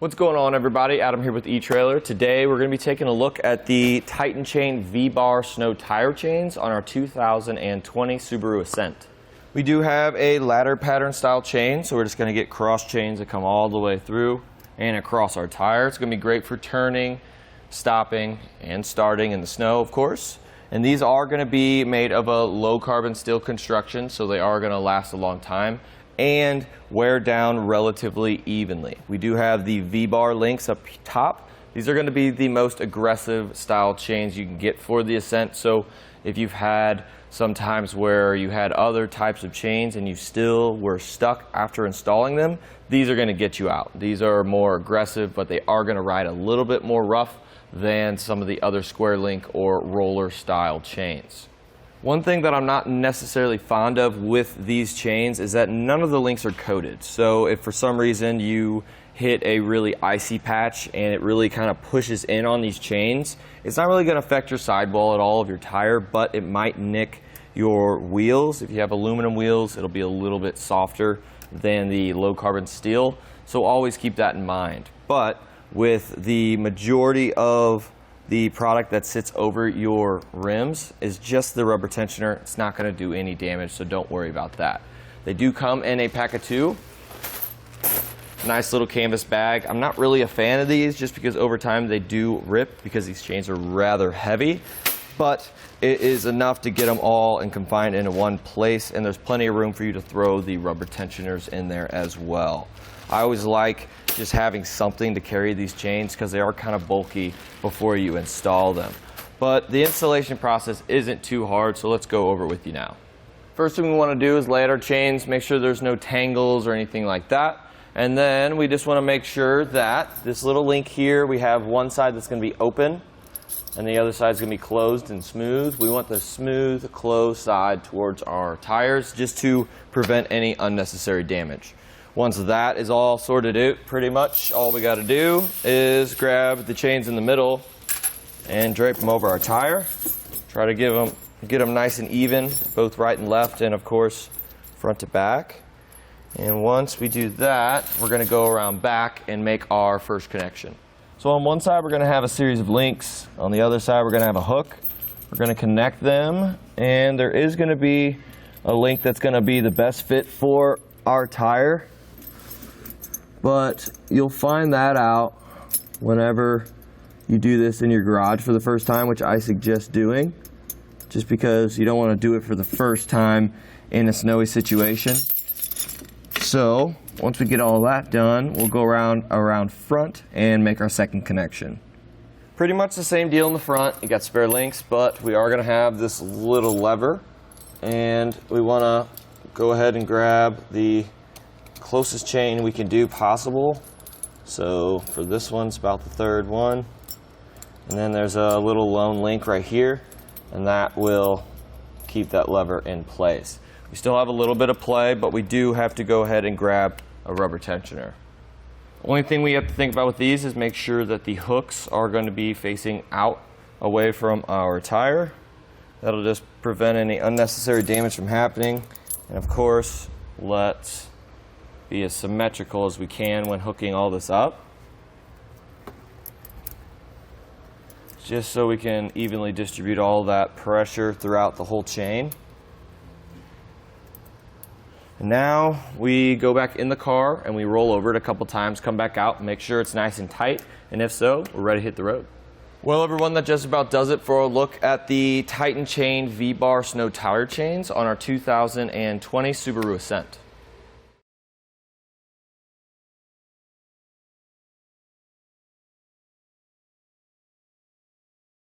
What's going on, everybody? Adam here with eTrailer. Today we're going to be taking a look at the Titan Chain V-Bar Snow Tire Chains on our 2020 Subaru Ascent. We do have a ladder pattern style chain, so we're just going to get cross chains that come all the way through and across our tire. It's going to be great for turning, stopping, and starting in the snow, of course. And these are going to be made of a low carbon steel construction, so they are going to last a long time and wear down relatively evenly. We do have the V-bar links up top. These are going to be the most aggressive style chains you can get for the Ascent. So if you've had some times where you had other types of chains and you still were stuck after installing them, these are going to get you out. These are more aggressive, but they are going to ride a little bit more rough than some of the other square link or roller style chains. One thing that I'm not necessarily fond of with these chains is that none of the links are coated. So if for some reason you hit a really icy patch and it really kind of pushes in on these chains, it's not really going to affect your sidewall at all of your tire, but it might nick your wheels. If you have aluminum wheels, it'll be a little bit softer than the low carbon steel. So always keep that in mind. But with the majority of the product that sits over your rims is just the rubber tensioner. It's not going to do any damage, so don't worry about that. They do come in a pack of 2. Nice little canvas bag. I'm not really a fan of these just because over time they do rip because these chains are rather heavy, but it is enough to get them all and confined into one place, and there's plenty of room for you to throw the rubber tensioners in there as well. I always like just having something to carry these chains because they are kind of bulky before you install them. But the installation process isn't too hard, so let's go over it with you now. First thing we want to do is lay out our chains, make sure there's no tangles or anything like that. And then we just want to make sure that this little link here, we have one side that's going to be open and the other side is going to be closed and smooth. We want the smooth, closed side towards our tires just to prevent any unnecessary damage. Once that is all sorted out, pretty much all we got to do is grab the chains in the middle and drape them over our tire. Try to get them nice and even, both right and left, and of course front to back. And once we do that, we're going to go around back and make our first connection. So on one side we're going to have a series of links. On the other side we're going to have a hook. We're going to connect them, and there is going to be a link that's going to be the best fit for our tire. But you'll find that out whenever you do this in your garage for the first time, which I suggest doing, just because you don't want to do it for the first time in a snowy situation. So once we get all that done, we'll go around front and make our second connection. Pretty much the same deal in the front. You got spare links, but we are going to have this little lever, and we want to go ahead and grab the closest chain we can do possible. So for this one, it's about the third one, and then there's a little lone link right here, and that will keep that lever in place. We still have a little bit of play, but we do have to go ahead and grab a rubber tensioner. Only thing we have to think about with these is make sure that the hooks are going to be facing out away from our tire. That'll just prevent any unnecessary damage from happening, and of course let's be as symmetrical as we can when hooking all this up, just so we can evenly distribute all that pressure throughout the whole chain. And now we go back in the car and we roll over it a couple times, come back out, make sure it's nice and tight, and if so, we're ready to hit the road. Well, everyone, that just about does it for a look at the Titan Chain V-Bar Snow Tire Chains on our 2020 Subaru Ascent.